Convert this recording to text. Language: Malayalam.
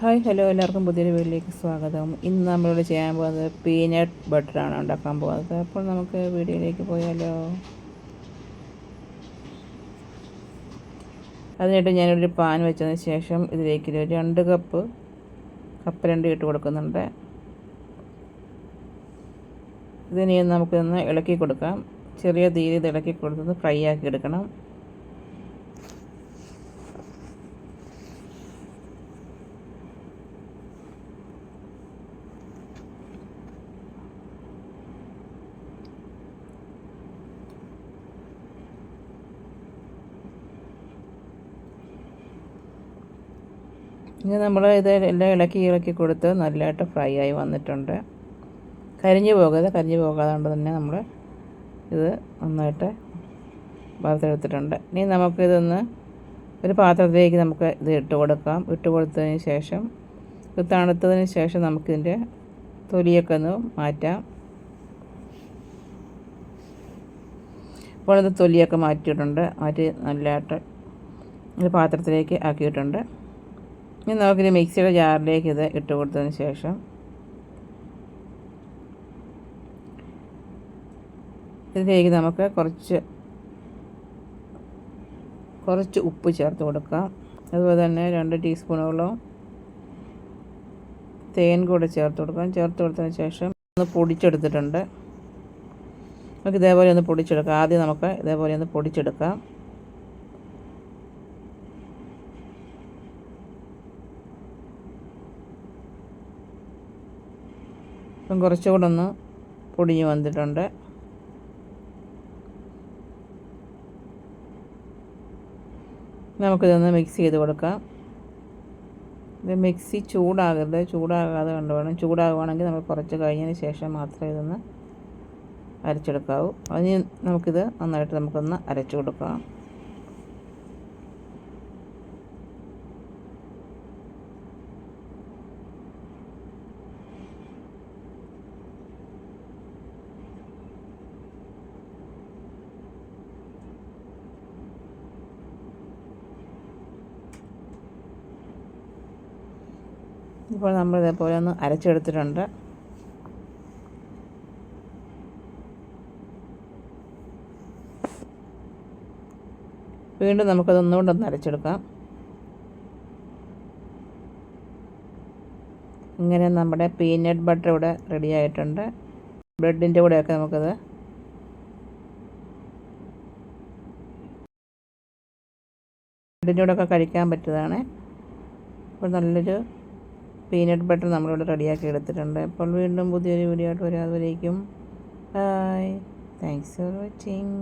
ഹായ് ഹലോ എല്ലാവർക്കും പുതിയൊരു വീഡിയോയിലേക്ക് സ്വാഗതം. ഇന്ന് നമ്മളിവിടെ ചെയ്യാൻ പോകുന്നത് പീനട്ട് ബട്ടറാണ് ഉണ്ടാക്കാൻ പോകുന്നത്. അപ്പോൾ നമുക്ക് വീഡിയോയിലേക്ക് പോയാലോ. അതിനായിട്ട് ഞാനൊരു പാൻ വെച്ചതിന് ശേഷം ഇതിലേക്ക് 2 കപ്പ് കപ്പലണ്ടി ഇട്ട് കൊടുക്കുന്നുണ്ട്. ഇതിനെ നമുക്കൊന്ന് ഇളക്കി കൊടുക്കാം. ചെറിയ തീയിൽ ഇത് ഇളക്കി കൊടുത്തത് ഫ്രൈ ആക്കി എടുക്കണം. ഇനി നമ്മൾ ഇത് എല്ലാം ഇളക്കി കൊടുത്ത് നല്ലതായിട്ട് ഫ്രൈ ആയി വന്നിട്ടുണ്ട്. കരിഞ്ഞു പോകാതെ കൊണ്ട് തന്നെ നമ്മൾ ഇത് നന്നായിട്ട് വറുത്തെടുത്തിട്ടുണ്ട്. ഇനി നമുക്കിതൊന്ന് ഒരു പാത്രത്തിലേക്ക് നമുക്ക് ഇത് ഇട്ട് കൊടുത്തതിന് ശേഷം ഇത് തണുത്തതിന് ശേഷം നമുക്കിതിൻ്റെ തൊലിയൊക്കെ ഒന്ന് മാറ്റാം. ഇപ്പോൾ ഇത് തൊലിയൊക്കെ മാറ്റി നല്ലതായിട്ട് ഒരു പാത്രത്തിലേക്ക് ആക്കിയിട്ടുണ്ട്. ഇനി നമുക്കിത് മിക്സിയുടെ ജാറിലേക്ക് ഇത് ഇട്ട് കൊടുത്തതിന് ശേഷം ഇതിലേക്ക് നമുക്ക് കുറച്ച് ഉപ്പ് ചേർത്ത് കൊടുക്കാം. അതുപോലെ തന്നെ 2 ടീസ്പൂണോളം തേൻ കൂടെ ചേർത്ത് കൊടുത്തതിന് ശേഷം ഒന്ന് പൊടിച്ചെടുത്തിട്ടുണ്ട്. നമുക്ക് ഇതേപോലെ ഒന്ന് പൊടിച്ചെടുക്കാം. ആദ്യം നമുക്ക് ഇതേപോലെ ഒന്ന് പൊടിച്ചെടുക്കാം. ഇപ്പം കുറച്ചുകൂടെ ഒന്ന് പൊടിഞ്ഞ് വന്നിട്ടുണ്ട്. നമുക്കിതൊന്ന് മിക്സ് ചെയ്ത് കൊടുക്കാം. ഇത് മിക്സി ചൂടാകാതെ കണ്ടുവേണം. ചൂടാകുവാണെങ്കിൽ നമ്മൾ കുറച്ച് കഴിഞ്ഞതിന് ശേഷം മാത്രമേ ഇതൊന്ന് അരച്ചെടുക്കാവൂ. അതിന് നമുക്കിത് നന്നായിട്ട് നമുക്കൊന്ന് അരച്ചു കൊടുക്കാം. ഇപ്പോൾ നമ്മൾ ഇതേപോലെ ഒന്ന് അരച്ചെടുത്തിട്ടുണ്ട്. വീണ്ടും നമുക്കത് ഒന്നുകൊണ്ടൊന്ന് അരച്ചെടുക്കാം. ഇങ്ങനെ നമ്മുടെ പീനട്ട് ബട്ടർ ഇവിടെ റെഡി ആയിട്ടുണ്ട്. ബ്രെഡിൻ്റെ കൂടെയൊക്കെ നമുക്കത് ബ്രെഡിൻ്റെ കൂടെയൊക്കെ കഴിക്കാൻ പറ്റിയതാണ്. അപ്പോൾ നല്ലൊരു പീനട്ട് ബട്ടർ നമ്മളിവിടെ റെഡിയാക്കി എടുത്തിട്ടുണ്ട്. അപ്പോൾ വീണ്ടും പുതിയൊരു വീഡിയോ ആയിട്ട് വരാം. അതുവരേക്കും ബൈ. Thanks for watching.